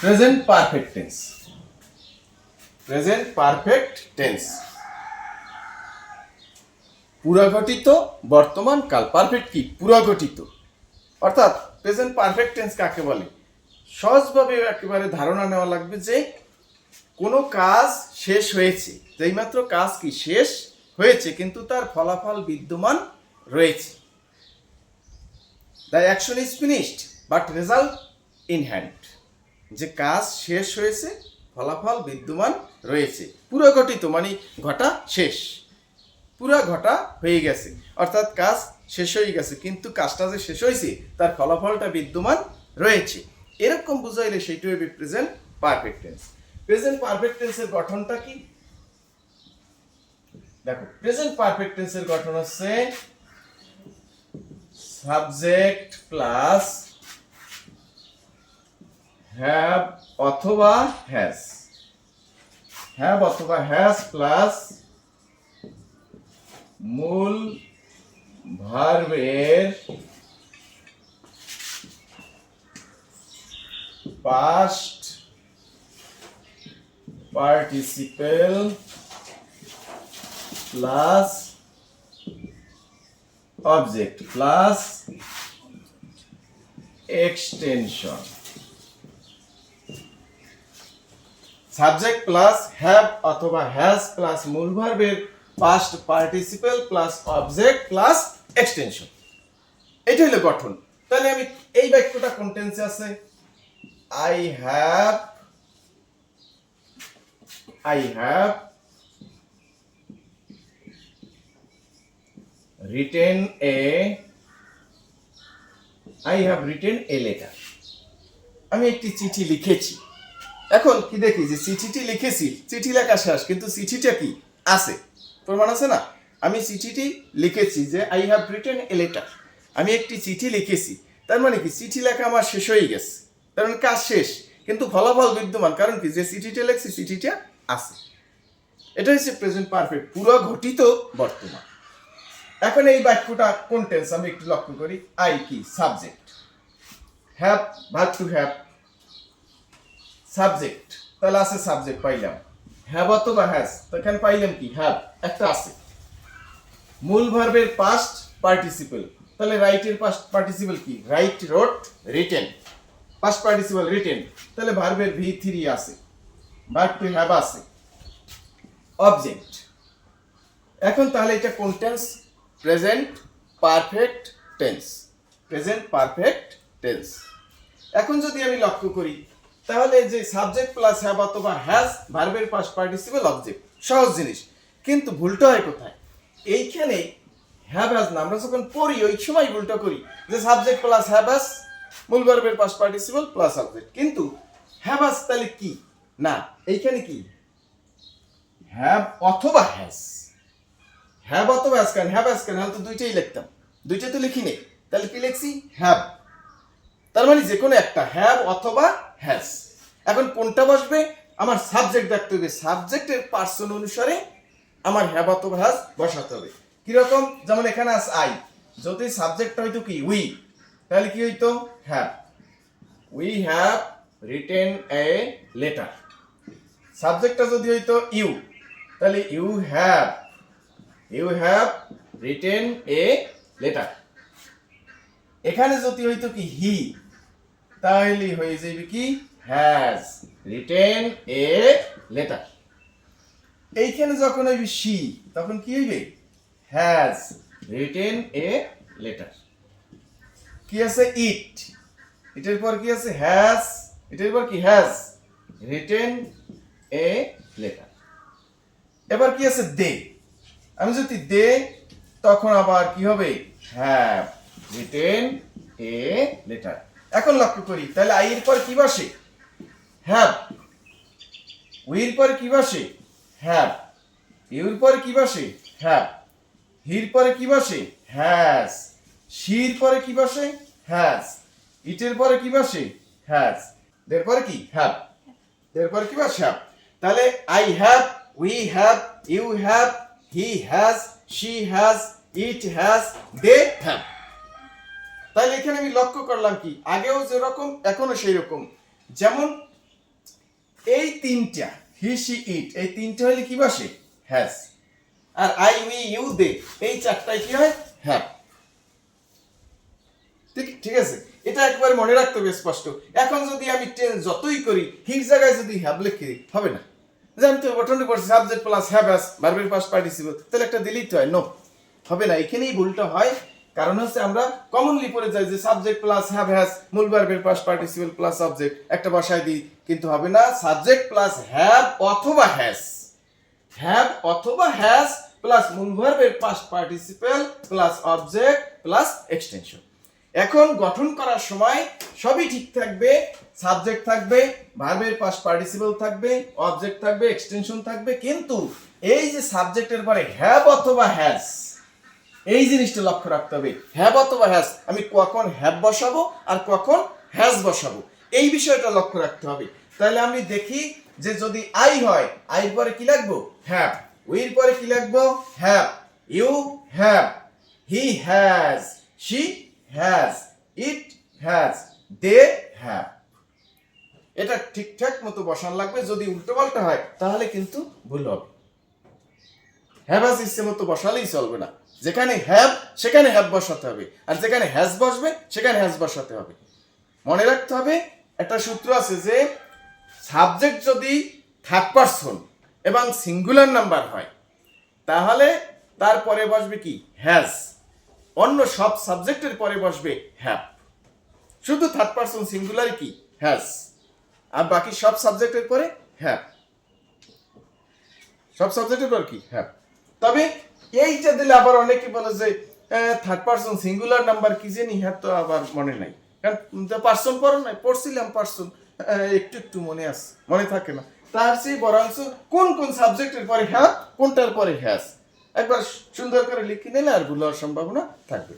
Present perfect tense. Present perfect tense পুরাঘটিত বর্তমান কাল। পারফেক্ট কি? পুরাঘটিত। অর্থাৎ প্রেজেন্ট পারফেক্ট টেন্স কাকে বলে? সহজভাবে একেবারে ধারণা নেওয়া লাগবে যে কোনো কাজ শেষ হয়েছে, যেইমাত্র কাজ কি শেষ হয়েছে কিন্তু তার ফলাফল বিদ্যমান রয়েছে। The action is finished but result in hand. যে কাজ শেষ হয়েছে, ফলাফল বিদ্যমান রয়েছে। পুরাঘটিত মানে ঘটা শেষ, পুরা ঘটা হয়ে গেছে, অর্থাৎ কাজ শেষ হয়ে গেছে কিন্তু কাজটা যে শেষ হয়েছে তার ফলাফলটা বিদ্যমান রয়েছে। এরকম বুঝাইলে সেইটা হবে present perfect tense. Present perfect টেন্সের গঠনটা কি দেখো। প্রেজেন্ট পারফেক্ট টেন্সের গঠন হচ্ছে সাবজেক্ট প্লাস হ্যাভ অথবা হ্যাজ, হ্যাভ অথবা হ্যাজ প্লাস মূল ভার্বের past participle plus object plus extension. Subject plus have অথবা হ্যাজ প্লাস মূল ভার্বের past participle plus object plus extension, এটা হলো গঠন। তাহলে আমি এই বাক্যটা কোন টেন্সে আছে? I have written a letter. আমি একটি চিঠি লিখেছি। এখন কি দেখি যে চিঠিটি লিখেছি, চিঠি লেখা শেষ কিন্তু চিঠিটা কি আছে, প্রমাণ আছে না? আমি চিঠিটি লিখেছি, যে I have written a letter, আমি একটি চিঠি লিখেছি। তার মানে কি চিঠি লেখা আমার শেষ হয়ে গেছে, তার মানে কাজ শেষ কিন্তু ফলাফল বিদ্যমান। কারণ কি? যে চিঠিটা লিখছি চিঠিটা আছে। এটা হচ্ছে প্রেজেন্ট পারফেক্ট, পুরো ঘটিত বর্তমান। এখন এই বাক্যটা কোন টেন্স আমি একটু লক্ষ্য করি। আই কি? Subject, have verb to have, subject, তাহলে আছে সাবজেক্ট পাইলাম। হ্যাভ অথবা হ্যাজ, তো এখানে পাইলাম কি? হ্যাভ একটা আছে। মূল ভার্বের পাস্ট পার্টিসিপল, তাহলে রাইটের পাস্ট পার্টিসিপল কি? Write, wrote, written. Past participle written, তাহলে ভার্বের V3 আছে, ভার্ব টু হ্যাভ আছে, অবজেক্ট। এখন তাহলে এটা কোন টেন্স? Present perfect tense. Present perfect tense. এখন যদি আমি লক্ষ্য করি তাহলে যে সাবজেক্ট প্লাস হ্যাভ অথবা হ্যাজ ভার্বের পাস্ট পার্টিসিপল অবজেক্ট, সহজ জিনিস। কিন্তু ভুলটা হয় কোথায়? এইখানে হ্যাভ হ্যাজ না, আমরা যখন পড়ি ওই সময় ভুলটা করি যে সাবজেক্ট প্লাস হ্যাভ হ্যাজ মূল ভার্বের পাস্ট পার্টিসিপল প্লাস অবজেক্ট। কিন্তু হ্যাভ হ্যাজ তাহলে কি না, এইখানে কি? হ্যাভ অথবা হ্যাজ, হ্যাভ অথবা হ্যাজ। কেন হ্যাভ হ্যাজ? কেন আমি তো দুইটাই লিখতাম, দুইটা তো লিখি নেই, তাহলে কি লিখছি? হ্যাভ। তার মানে যে কোনো একটা, হ্যাভ অথবা হ্যাজ। এখন কোনটা বসবে? আমার সাবজেক্ট দেখতে হবে, সাবজেক্টের পার্সন অনুসারে আমার হ্যাভ অথবা হ্যাজ বসাতে হবে। কিরকম? যেমন এখানে আছে আই, যদি সাবজেক্টটা হইতো কি উই, তাহলে কি হইতো? Have. We have written a letter. সাবজেক্টটা যদি হইতো ইউ, তাহলে you have written a letter. এখানে যদি হইতো কি হি, তাহলে হয়ে যাবে কি? Has written a letter. এইখানে যখন হইবে শি, তখন কি হইবে? Has written a letter. কি আছে? ইট, এটার পর কি আছে? হ্যাজ, এটার পর কি? Has written a letter. এবার কি আছে? দে, আমি যদি দে, তখন আবার কি হবে? Have written a letter. এখন লক্ষ্য করি তাহলে আই এর পর কি বসে? হ্যাভ। উইর পরে কি বসে? হ্যাভ। ইউর পরে কি বসে? হ্যাভ। হির পরে কি বসে? হ্যাজ। শির পরে কি বসে? হ্যাজ। ইটের পরে কি বসে? হ্যাজ। দের পরে কি? হ্যাভ। দের পরে কি বসে? হ্যাভ। তাহলে I have, we have, you have, he has, she has, it has, they have. তাহলে এখানে আমি লক্ষ্য করলাম কি? আগেও যেরকম এখনো সেই রকম। যেমন এই তিনটা হি সি ইট এই তিনটা হলে কি বসে হ্যাজ, আর আই উই ইউ দে এই চারটায় কি হয় হ্যাভ। ঠিক আছে, এটা একবার মনে রাখতে হবে স্পষ্ট। এখন যদি আমি টেন্স যতই করি হির জায়গায় যদি হ্যাভ লিখি হবে না, যে আমি তো গঠনটা করছি সাবজেক্ট প্লাস হ্যাভ অ্যাজ ভার্বের পাস্ট পার্টিসিপল, তাহলে একটা দিলেই তো হয়, নো হবে না। এখানেই ভুলটা হয়, কারণ হচ্ছে আমরা কমনলি পড়ে যাই যে সাবজেক্ট প্লাস হ্যাভ হ্যাজ মূল ভার্বের পাস্ট পার্টিসিপল প্লাস অবজেক্ট একটা বসায় দিই, কিন্তু হবে না। সাবজেক্ট প্লাস হ্যাভ অথবা হ্যাজ, হ্যাভ অথবা হ্যাজ প্লাস মূল ভার্বের past participle plus object plus extension. এখন গঠন করার সময় সবই ঠিক থাকবে, সাবজেক্ট থাকবে, ভার্বের পাস্ট পার্টিসিপল থাকবে, অবজেক্ট থাকবে, এক্সটেনশন থাকবে, কিন্তু এই যে সাবজেক্টের পরে হ্যাভ অথবা হ্যাজ এই জিনিসটা লক্ষ্য রাখতে হবে। হ্যাভ অথবা হ্যাজ আমি কখন হ্যাভ বসাবো আর কখন হ্যাজ বসাবো এই বিষয়টা লক্ষ্য রাখতে হবে। তাহলে আমি দেখি যে যদি আই হয় আইর পরে কি লাগবো হ্যাভ, উইর পরে কি লাগবো have, you have, he has, she has, it has, they have. এটা ঠিকঠাক মতো বসান লাগবে, যদি উল্টো পাল্টা হয় তাহলে কিন্তু ভুল হবে। হ্যাভ হ্যাজ ইচ্ছে মতো বসালেই চলবে না, যেখানে হ্যাভ সেখানে হ্যাভ বসাতে হবে, আর যেখানে হ্যাজ বসবে সেখানে হ্যাজ বসাতে হবে। মনে রাখতে হবে একটা সূত্র আছে যে সাবজেক্ট যদি থার্ড পারসন এবং সিঙ্গুলার নাম্বার হয় তাহলে তারপরে বসবে কি হ্যাজ, অন্য সব সাবজেক্টের পরে বসবে হ্যাভ। শুধু থার্ড পারসন সিঙ্গুলার কি হ্যাজ, আর বাকি সব সাবজেক্টের পরে হ্যাভ, সব সাবজেক্টের পর কি হ্যাভ। তবে এইটা দিলে আবার অনেকে বলে যে থার্ড পারসন সিঙ্গুলার নাম্বার কি জানি, হ্যাঁ তো আবার মনে নাই, কারণ পার্সন পড়ো নাই, পড়ছিলাম পার্সন একটু একটু মনে আছে, মনে থাকে না। তার চেয়ে বরঞ্চ কোন কোন সাবজেক্টের পরে হ্যাঁ কোনটার পরে হ্যাজ একবার সুন্দর করে লিখে নিলে আর ভুল হওয়ার সম্ভাবনা থাকবে।